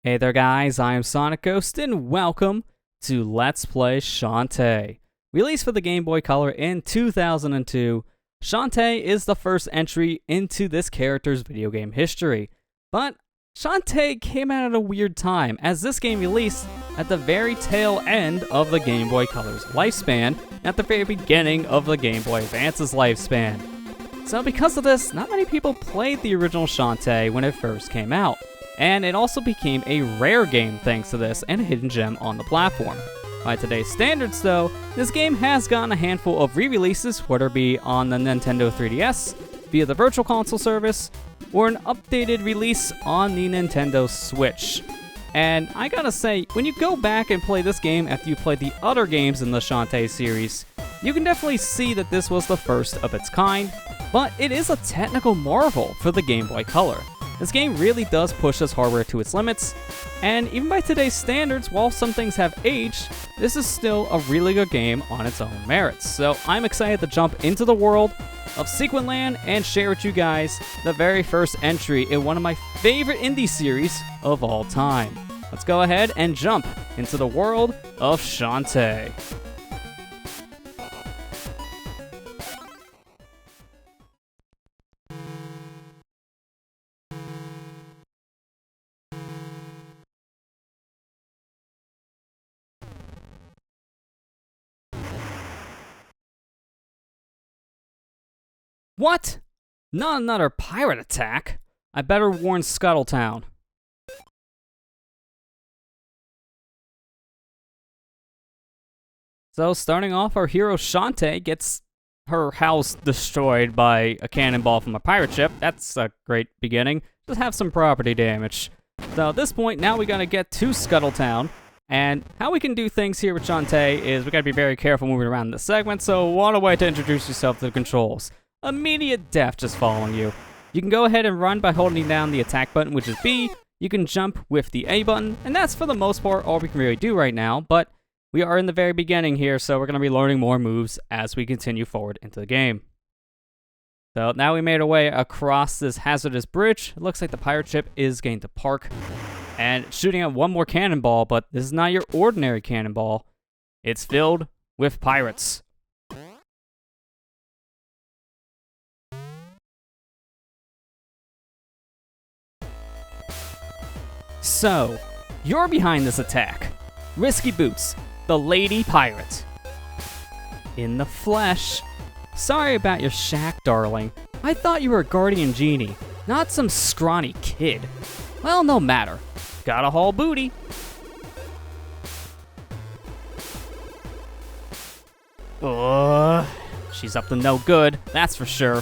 Hey there guys, I am SonicGhost and welcome to Let's Play Shantae. Released for the Game Boy Color in 2002, Shantae is the first entry into this character's video game history. But Shantae came out at a weird time, as this game released at the very tail end of the Game Boy Color's lifespan, at the very beginning of the Game Boy Advance's lifespan. So because of this, not many people played the original Shantae when it first came out. And it also became a rare game thanks to this and a hidden gem on the platform. By today's standards though, this game has gotten a handful of re-releases, whether it be on the Nintendo 3DS, via the Virtual Console service, or an updated release on the Nintendo Switch. And I gotta say, when you go back and play this game after you played the other games in the Shantae series, you can definitely see that this was the first of its kind, but it is a technical marvel for the Game Boy Color. This game really does push this hardware to its limits, and even by today's standards, while some things have aged, this is still a really good game on its own merits. So I'm excited to jump into the world of Sequin Land and share with you guys the very first entry in one of my favorite indie series of all time. Let's go ahead and jump into the world of Shantae. What? Not another pirate attack? I better warn Scuttle Town. So starting off, our hero Shantae gets her house destroyed by a cannonball from a pirate ship. That's a great beginning. Just have some property damage. So at this point, now we gotta get to Scuttle Town. And how we can do things here with Shantae is we gotta be very careful moving around this segment, so what a way to introduce yourself to the controls. Immediate death just following you. You can go ahead and run by holding down the attack button, which is B. You can jump with the A button, and that's for the most part all we can really do right now, but we are in the very beginning here, so we're going to be learning more moves as we continue forward into the game. So now we made our way across this hazardous bridge. It looks like the pirate ship is going to park, and shooting at one more cannonball, but this is not your ordinary cannonball. It's filled with pirates. So, you're behind this attack. Risky Boots, the Lady Pirate. In the flesh. Sorry about your shack, darling. I thought you were a guardian genie, not some scrawny kid. Well, no matter. Gotta haul booty. Ugh, she's up to no good, that's for sure.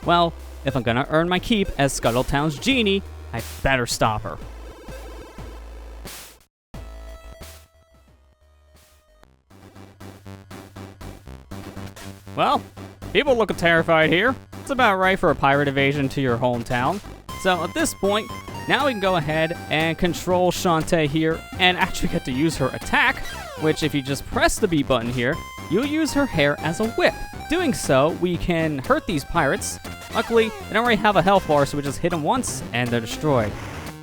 Well, if I'm gonna earn my keep as Scuttle Town's genie, I better stop her. Well, people looking terrified here. It's about right for a pirate invasion to your hometown. So at this point, now we can go ahead and control Shantae here and actually get to use her attack, which if you just press the B button here, you'll use her hair as a whip. Doing so, we can hurt these pirates. Luckily, they don't really have a health bar, so we just hit them once and they're destroyed.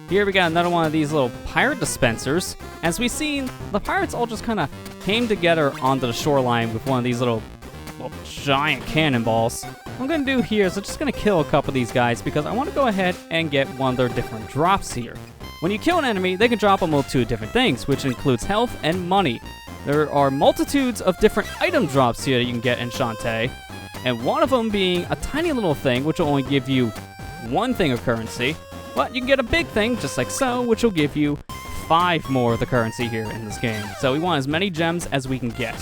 Here we got another one of these little pirate dispensers. As we've seen, the pirates all just kind of came together onto the shoreline with one of these little giant cannonballs. What I'm going to do here is I'm just going to kill a couple of these guys because I want to go ahead and get one of their different drops here. When you kill an enemy, they can drop them with two different things, which includes health and money. There are multitudes of different item drops here that you can get in Shantae, and one of them being a tiny little thing, which will only give you one thing of currency, but you can get a big thing, just like so, which will give you 5 more of the currency here in this game. So we want as many gems as we can get.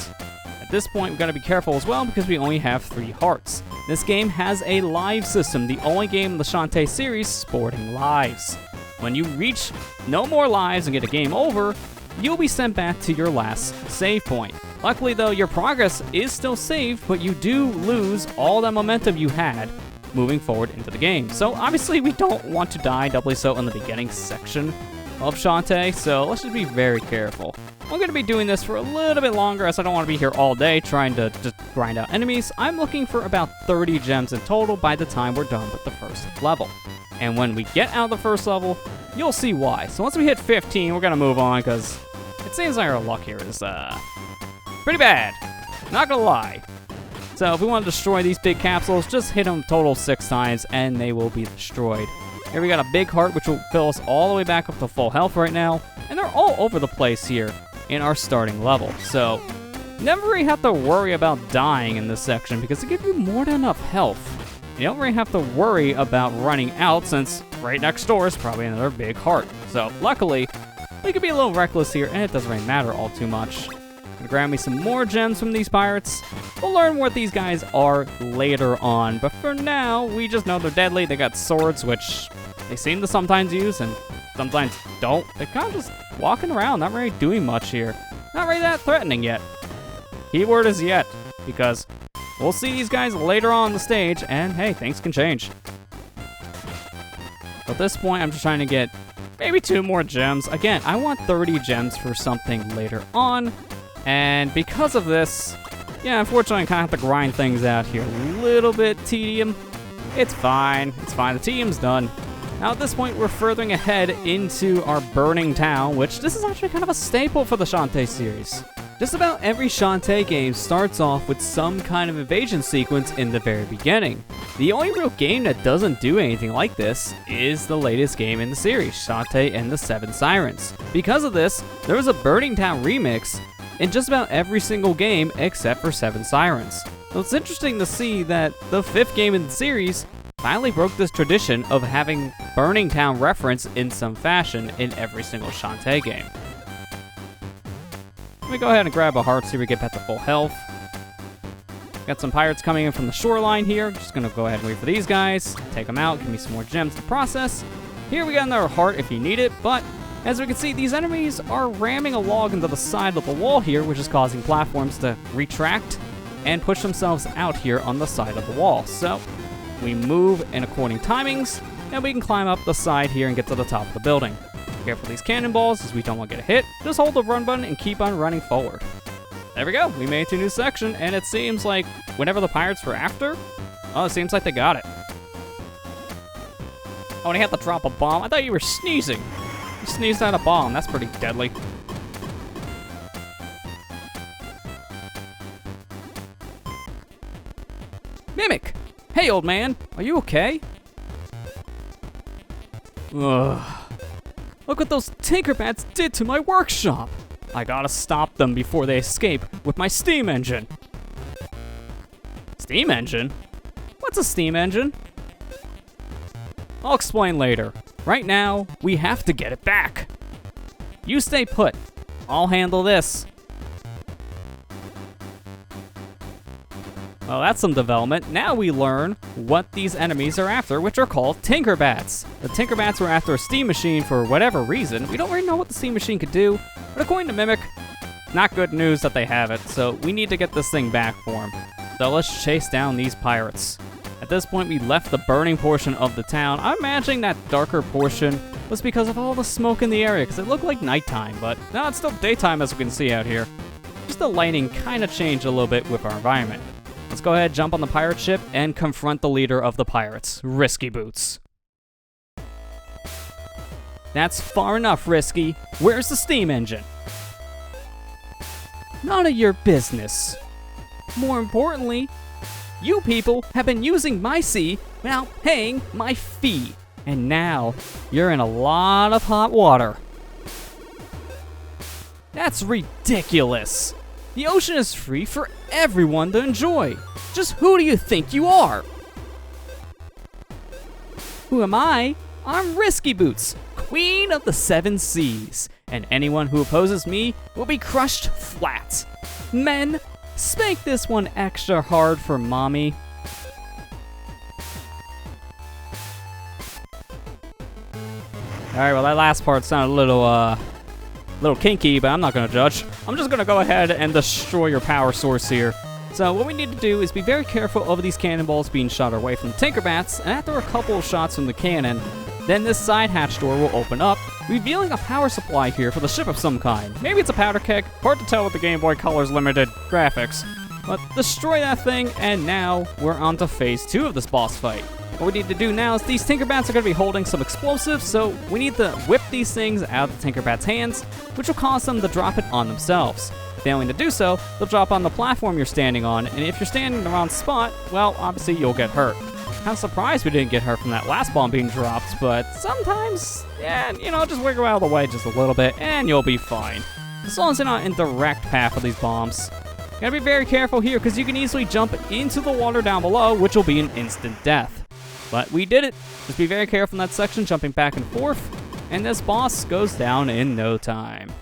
At this point, we've got to be careful as well because we only have 3 hearts. This game has a live system, the only game in the Shantae series sporting lives. When you reach no more lives and get a game over, you'll be sent back to your last save point. Luckily though, your progress is still saved, but you do lose all that momentum you had moving forward into the game. So obviously we don't want to die, doubly so in the beginning section of Shantae, so let's just be very careful. I'm going to be doing this for a little bit longer as I don't want to be here all day trying to just grind out enemies. I'm looking for about 30 gems in total by the time we're done with the first level. And when we get out of the first level, you'll see why. So once we hit 15, we're gonna move on, because it seems like our luck here is, pretty bad. Not gonna lie. So if we want to destroy these big capsules, just hit them total 6 times, and they will be destroyed. Here we got a big heart, which will fill us all the way back up to full health right now. And they're all over the place here in our starting level. So never really have to worry about dying in this section, because they give you more than enough health. You don't really have to worry about running out, since right next door is probably another big heart. So luckily, we could be a little reckless here, and it doesn't really matter all too much. I'm gonna grab me some more gems from these pirates. We'll learn what these guys are later on, but for now, we just know they're deadly. They got swords, which they seem to sometimes use, and sometimes don't. They're kind of just walking around, not really doing much here. Not really that threatening yet. Keyword is yet, because we'll see these guys later on the stage, and hey, things can change. At this point, I'm just trying to get maybe 2 more gems. Again, I want 30 gems for something later on. And because of this, yeah, unfortunately I kind of have to grind things out here. A little bit tedium. It's fine. It's fine. The tedium's done. Now at this point, we're furthering ahead into our burning town, which this is actually kind of a staple for the Shantae series. Just about every Shantae game starts off with some kind of invasion sequence in the very beginning. The only real game that doesn't do anything like this is the latest game in the series, Shantae and the 7 Sirens. Because of this, there was a Burning Town remix in just about every single game except for 7 Sirens. So it's interesting to see that the 5th game in the series finally broke this tradition of having Burning Town reference in some fashion in every single Shantae game. Let me go ahead and grab a heart so we get back to full health. Got some pirates coming in from the shoreline here. Just gonna go ahead and wait for these guys. Take them out, give me some more gems to process. Here we got another heart if you need it, but as we can see, these enemies are ramming a log into the side of the wall here, which is causing platforms to retract and push themselves out here on the side of the wall. So we move in according timings, and we can climb up the side here and get to the top of the building. Careful with these cannonballs, as we don't want to get hit. Just hold the run button and keep on running forward. There we go. We made it to a new section, and it seems like whenever the pirates were after, oh, it seems like they got it. Oh, and he had to drop a bomb. I thought you were sneezing. You sneezed out a bomb. That's pretty deadly. Mimic! Hey, old man. Are you okay? Ugh. Look what those Tinkerbats did to my workshop. I gotta stop them before they escape with my steam engine. Steam engine? What's a steam engine? I'll explain later. Right now, we have to get it back. You stay put. I'll handle this. Well, that's some development. Now we learn what these enemies are after, which are called Tinkerbats. The Tinkerbats were after a steam machine for whatever reason. We don't really know what the steam machine could do, but according to Mimic, not good news that they have it, so we need to get this thing back for them. So let's chase down these pirates. At this point, we left the burning portion of the town. I'm imagining that darker portion was because of all the smoke in the area, because it looked like nighttime, but no, it's still daytime as we can see out here. Just the lighting kind of changed a little bit with our environment. Let's go ahead, jump on the pirate ship, and confront the leader of the pirates, Risky Boots. That's far enough, Risky. Where's the steam engine? None of your business. More importantly, you people have been using my sea without paying my fee. And now, you're in a lot of hot water. That's ridiculous. The ocean is free for everyone to enjoy. Just who do you think you are? Who am I? I'm Risky Boots, Queen of the 7 Seas. And anyone who opposes me will be crushed flat. Men, spank this one extra hard for mommy. Alright, well that last part sounded a little kinky, but I'm not gonna judge. I'm just gonna go ahead and destroy your power source here. So what we need to do is be very careful of these cannonballs being shot away from the Tinkerbats, and after a couple of shots from the cannon, then this side hatch door will open up, revealing a power supply here for the ship of some kind. Maybe it's a powder keg, hard to tell with the Game Boy Color's limited graphics. But destroy that thing, and now we're on to phase 2 of this boss fight. What we need to do now is these Tinkerbats are going to be holding some explosives, so we need to whip these things out of the Tinkerbats' hands, which will cause them to drop it on themselves. Failing to do so, they'll drop on the platform you're standing on, and if you're standing in the wrong spot, well, obviously you'll get hurt. Kind of surprised we didn't get hurt from that last bomb being dropped, but sometimes, yeah, just wiggle out of the way just a little bit, and you'll be fine. As long as you're not in direct path of these bombs. Gotta be very careful here, because you can easily jump into the water down below, which will be an instant death. But we did it. Just be very careful in that section, jumping back and forth, and this boss goes down in no time.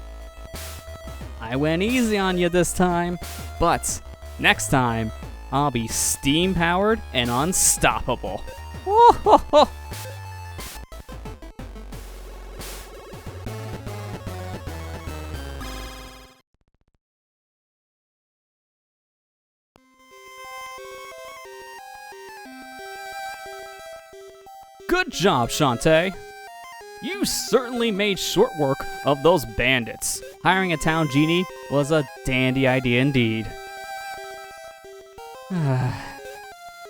I went easy on you this time, but next time, I'll be steam-powered and unstoppable. Woo-ho-ho! Good job, Shantae. You certainly made short work of those bandits. Hiring a town genie was a dandy idea indeed.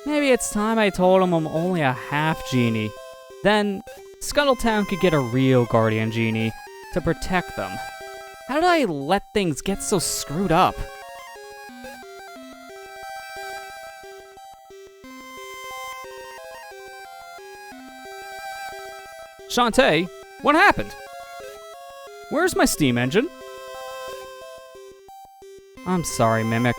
Maybe it's time I told him I'm only a half genie. Then, Scuttle Town could get a real guardian genie to protect them. How did I let things get so screwed up? Shantae, what happened? Where's my steam engine? I'm sorry, Mimic.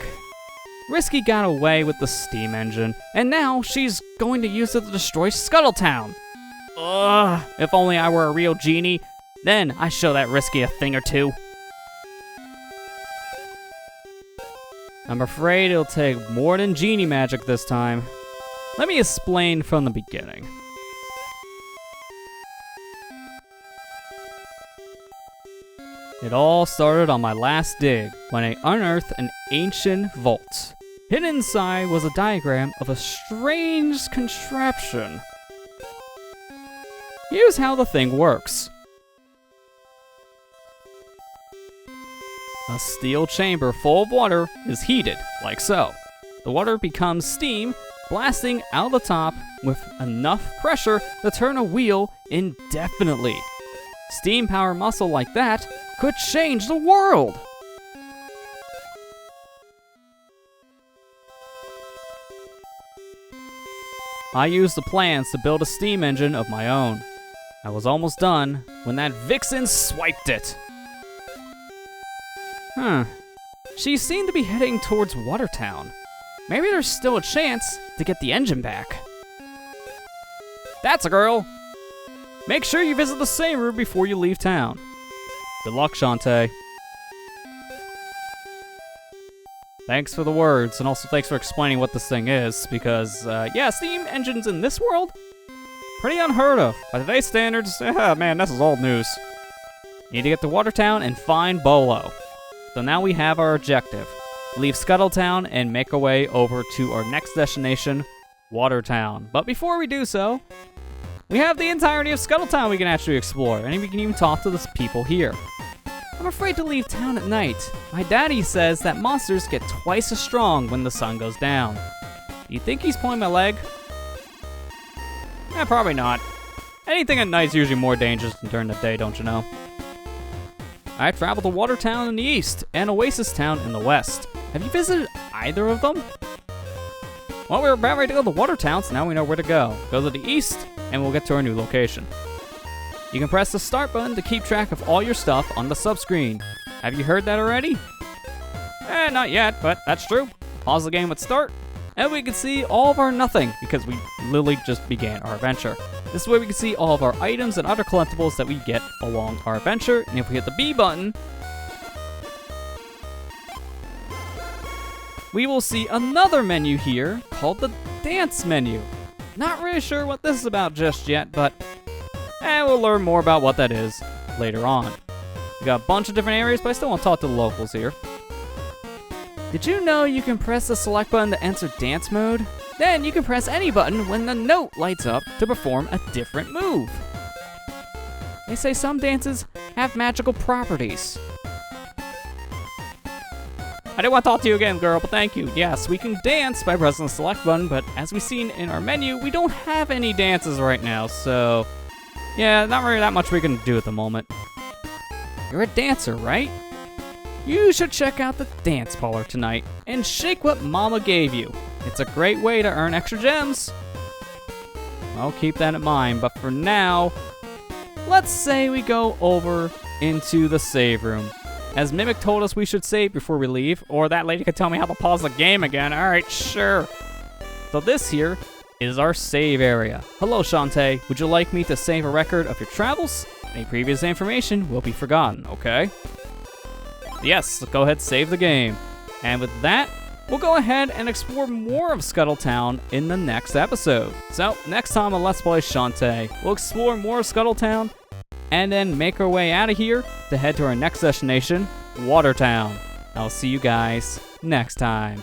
Risky got away with the steam engine, and now she's going to use it to destroy Scuttle Town. Ugh, if only I were a real genie, then I'd show that Risky a thing or two. I'm afraid it'll take more than genie magic this time. Let me explain from the beginning. It all started on my last dig, when I unearthed an ancient vault. Hidden inside was a diagram of a strange contraption. Here's how the thing works. A steel chamber full of water is heated, like so. The water becomes steam, blasting out the top with enough pressure to turn a wheel indefinitely. Steam power muscle like that could change the world! I used the plans to build a steam engine of my own. I was almost done when that vixen swiped it. She seemed to be heading towards Watertown. Maybe there's still a chance to get the engine back. That's a girl! Make sure you visit the same room before you leave town. Good luck, Shantae. Thanks for the words, and also thanks for explaining what this thing is, because, yeah, steam engines in this world? Pretty unheard of. By today's standards, man, this is old news. Need to get to Watertown and find Bolo. So now we have our objective. Leave Scuttle Town and make our way over to our next destination, Watertown. But before we do so, we have the entirety of Scuttle Town we can actually explore, and we can even talk to the people here. I'm afraid to leave town at night. My daddy says that monsters get twice as strong when the sun goes down. Do you think he's pulling my leg? Probably not. Anything at night is usually more dangerous than during the day, don't you know? I traveled to Watertown in the east and Oasis Town in the west. Have you visited either of them? Well, we're about ready to go to Watertown, so now we know where to go. Go to the east, and we'll get to our new location. You can press the start button to keep track of all your stuff on the sub-screen. Have you heard that already? Not yet, but that's true. Pause the game at start, and we can see all of our nothing, because we literally just began our adventure. This way we can see all of our items and other collectibles that we get along our adventure, and if we hit the B button, we will see another menu here called the Dance menu. Not really sure what this is about just yet, but we'll learn more about what that is later on. We got a bunch of different areas, but I still want to talk to the locals here. Did you know you can press the select button to enter dance mode? Then you can press any button when the note lights up to perform a different move. They say some dances have magical properties. I didn't want to talk to you again, girl, but thank you. Yes, we can dance by pressing the select button, but as we've seen in our menu, we don't have any dances right now, so yeah, not really that much we can do at the moment. You're a dancer, right? You should check out the dance parlor tonight and shake what Mama gave you. It's a great way to earn extra gems. I'll keep that in mind, but for now, let's say we go over into the save room. As Mimic told us we should save before we leave, or that lady could tell me how to pause the game again. Alright, sure. So this here is our save area. Hello, Shantae. Would you like me to save a record of your travels? Any previous information will be forgotten, okay? Yes, go ahead, save the game. And with that, we'll go ahead and explore more of Scuttle Town in the next episode. So, next time on Let's Play Shantae, we'll explore more of Scuttle Town, and then make our way out of here to head to our next destination, Watertown. I'll see you guys next time.